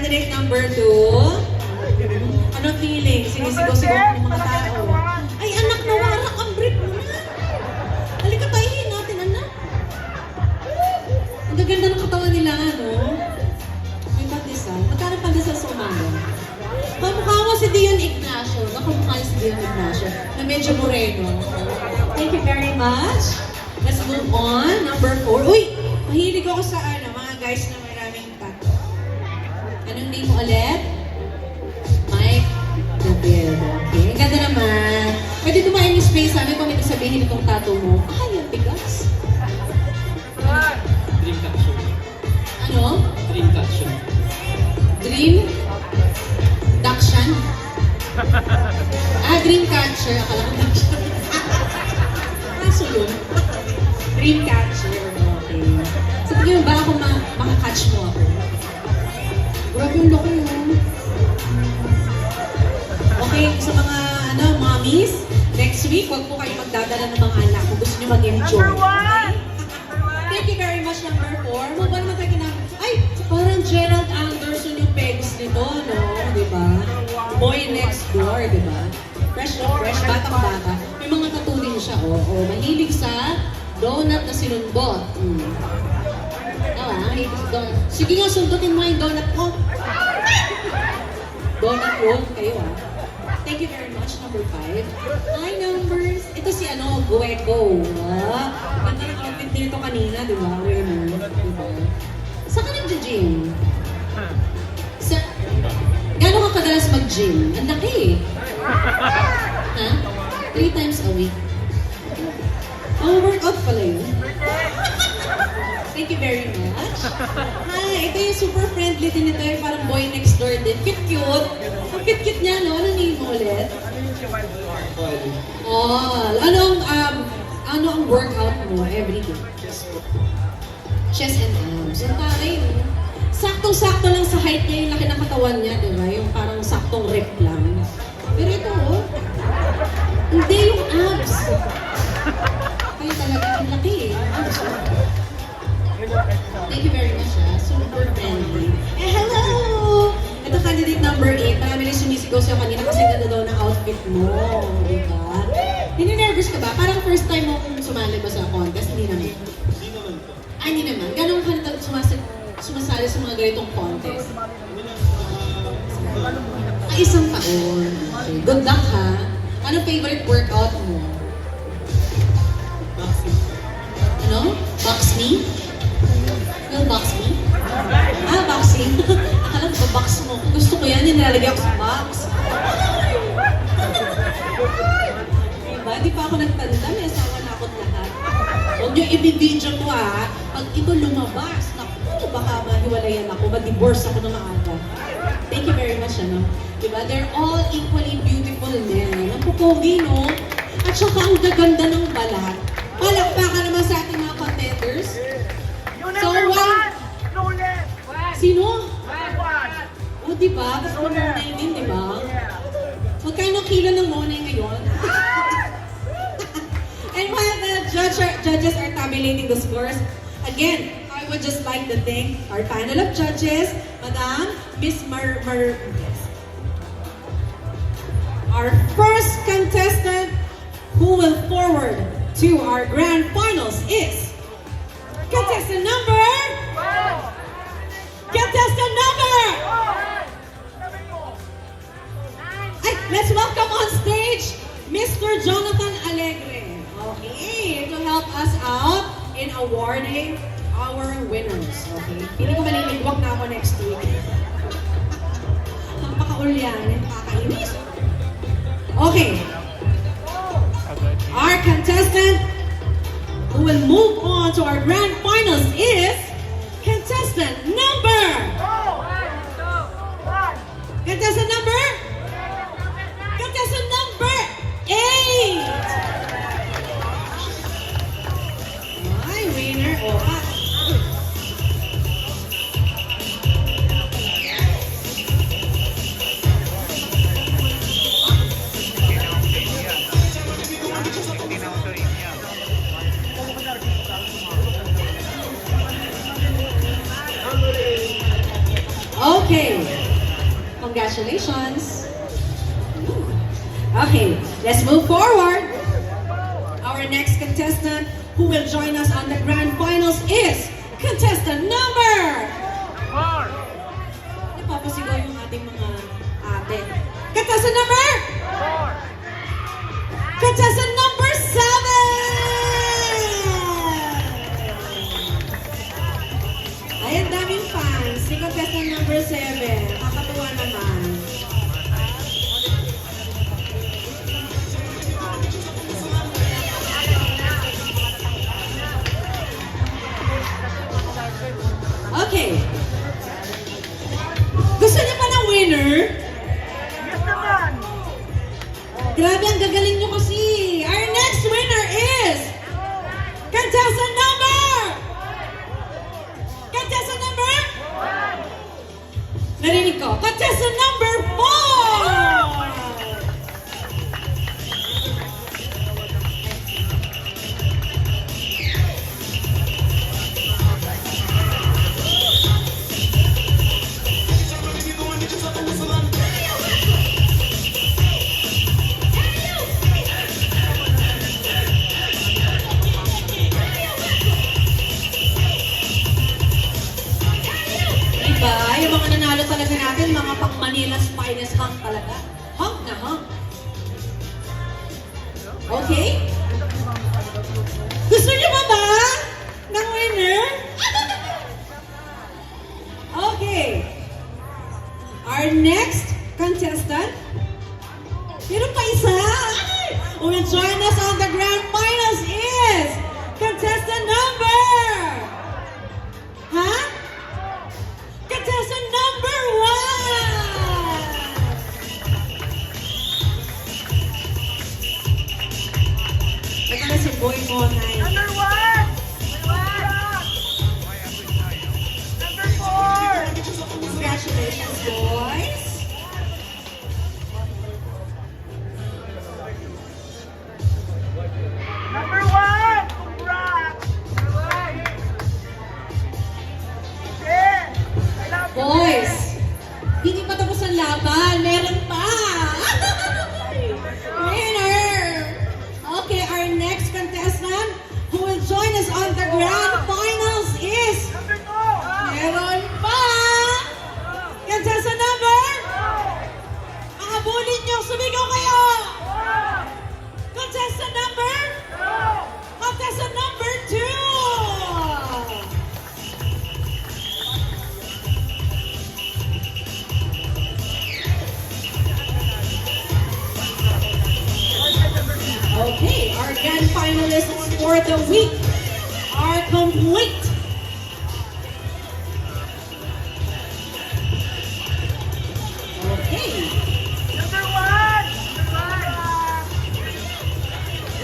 candidate number 2. Ano feeling? Sinisigaw-sigaw ng mga tao. Ay, anak na warak ang brief mo na. Halika, pahihin natin, anak. Ang gaganda ng katawan nila, ano? May pandesal. Magkano pandesal sa umaga? Kamukha mo si Dion Ignacio. Nakamukha si Dion Ignacio na medyo moreno. Thank you very much. Let's move on. Number 4. Uy! Mahilig ako sa mga guys na maraming tato. Anong name mo ulit? Mike David. Okay. Ang ganda naman. Pwede dumain yung space. Sabi ko, may sabihin itong tato mo. Ay, ang bigas. Dream catcher. Ano? Dream catcher. Dream? Dakshan? Dream catcher. Akala ko dakshan. Kaso yun. Dream catcher. Okay. So, tingin mo ba ako makakatch mo ako? Grabe yung loko yun. Okay, sa mga mommies, next week, wag po kayo magdadala ng mga anak kung gusto nyo mag-enjoy. Okay? Thank you very much, number 4. Move on naman tayo na, ay, parang Gerald Anderson yung pegs nito, no? Diba? Boy next door, diba? Fresh na fresh, batang-bata. May mga tattoo din siya, mahilig sa donut na sinundot. Mahilig sa donut. Sige nga, sundutin mo yung donut ko. Donut roll kayo, Thank you very much, number 5. Hi, numbers. Ito si Gueco. Ganda ng outfit nito kanina, di ba? Winner. Diba? Saan ka nag-gym? Gano'n ka kadalas mag-gym? Ang laki. Ha? 3 times a week. Workout pala yun. Thank you very much. Hi, ito yung super friendly din ito. Yung parang boy next door din. Cute-cute. Ang cute-cute niya, no? Ano name mo ulit? Ano ang workout mo every day? Chest and arms. Yung taray, saktong-sakto lang sa height niya yung laki ng katawan niya, di ba? Yung parang saktong rep lang. Pero ito, hindi yung abs. Kayo talaga ang laki, abs. Thank you very much, super friendly. Hello! Ito candidate number 8. Marami rin sumisigaw sa'yo kanina kasi ganda daw ng outfit mo. Diba? Nininervous ka ba? Parang first time mo kung sumali ba sa contest? Hindi naman. Ay, hindi naman. Gano'n ka sumasali sa mga ganitong contest? Isang taon. Okay. Good luck, ha? Anong favorite workout mo? Boxing. Ano? Box me? Will box me? Boxing. Akala ko box mo. Gusto ko yan, nilalagay ako sa box. Diba? Di pa ako nagtanda, may asawa na ako't lahat. Huwag niyo i-video ko, Pag ito lumabas, naku, baka mahiwalayan ako, mag-divorce ako ng maaga. Thank you very much, Diba? They're all equally beautiful men. Ang pupogi, no? At saka ang gaganda ng balat. Palakpakan naman sa ating mga contenders. So, sino? Diba? Gusto mo Monay din, diba? Magkano kilo ng Monay ngayon? And while the judges are tabulating the scores, again, I would just like to thank our panel of judges, Madam, Miss our first contestant who will forward to our grand finals is contestant number. Let's welcome on stage Mr. Jonathan Alegre. Okay, to help us out in awarding our winners. Okay, hindi ko maliligwak na ako next week. Napaka-ulyanin, nakakainis. Okay. Our contestant who will move on to our grand finals is contestant number. Contestant number 8. My winner. Okay. Congratulations. Okay, let's move forward. Our next contestant who will join us on the grand finals is contestant number 4. Napapasigaw yung ating mga ate. Contestant number 4. Contestant number 7. Ay, ang daming fans. Si contestant number 7. Nakakatuwa naman. Okay. Gusto niyo pa ng winner? Yes naman! Grabe, ang gagaling niyo kasi. Our next winner is contestant number! Contestant number? Narinig ko. Contestant number 4! Diba? Yung mga nanalo talaga natin, mga pang Manila's finest hunk talaga. Hunk na hunk. Okay? Gusto niyo ba ng winner? Okay. Our next contestant, meron pa isa. Who will join us on the grand finals is contestant number... Huh? Contestant number 1! Ito na si Boy Monay. Number 1! Number 4! Congratulations, boys! Number 1! Congrats! Yeah! I love you! Boys, hindi pa tapos ang laban. Meron pa! Winner! Okay, our next contestant who will join us on the grand finals is... Number 2! Meron pa! Contestant number? Habulin niyo, sumigaw kayo! Contestant number? Contestant number 2! Okay, our grand finalists for the week are complete. Okay, Number 1!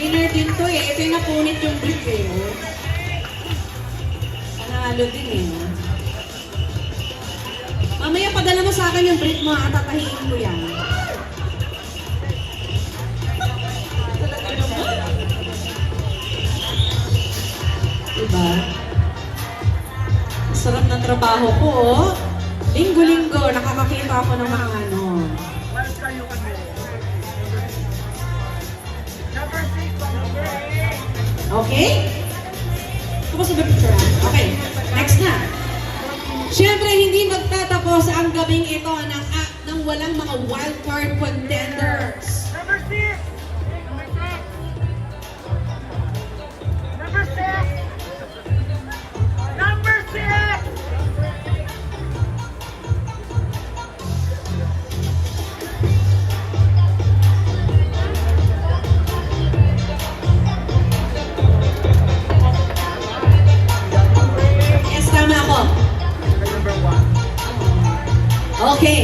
winner din to eh. Ito yung napunit yung brief eh. Oh. Panalo din eh. No? Mamaya padala mo sa akin yung brief mo, tatahiin ko yan. Diba? Sarap ng trabaho ko, oh. Linggo-linggo, nakakakita ako ng mga ano. Well, kayo kami. Number 6! Number 8! Okay? Tapos na ba picture? Okay, next na. Siyempre, hindi magtatapos ang gabing ito ng walang mga wildcard contenders. Number 6! Number 6! Number 6! Yes, tama ako. Number 1. Okay.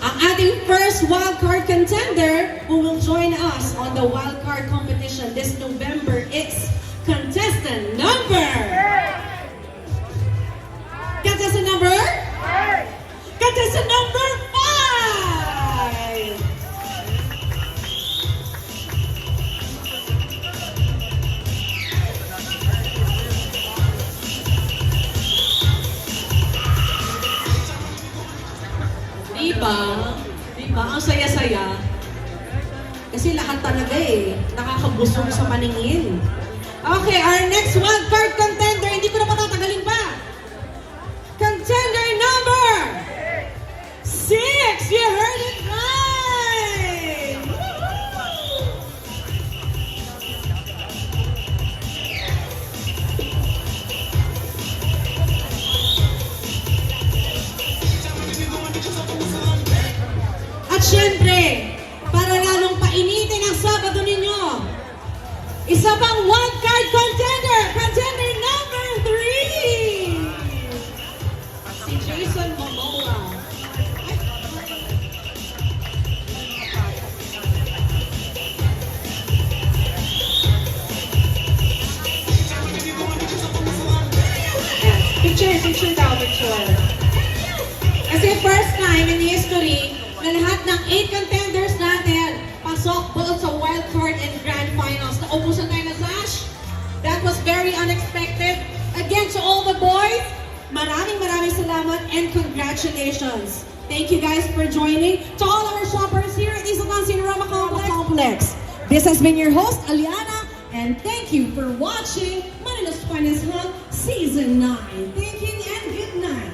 Ang ating first wildcard contender who will join us on the wildcard competition this November is contestant number... Contestant number? Contestant number 5! ka talaga eh. Nakakabusog sa paningin. Okay, our next wildcard contender, hindi ko na patatagalin pa. Contender number 6! You heard it right! At syempre, para lalong painitin ang Sabado ninyo, isa pang wildcard contender, contender number 3! Si Jason Momoa. Picture daw, picture. Kasi first time in history na lahat ng 8 contenders natin pasok both sa wild card and grand finals. Naubusan tayo na Sash. That was very unexpected. Again, to all the boys, maraming salamat and congratulations. Thank you guys for joining. To all our shoppers here at Isatan Cinerama Complex. This has been your host, Aliana, and thank you for watching Manila's Finest Hub Season 9. Thank you and good night.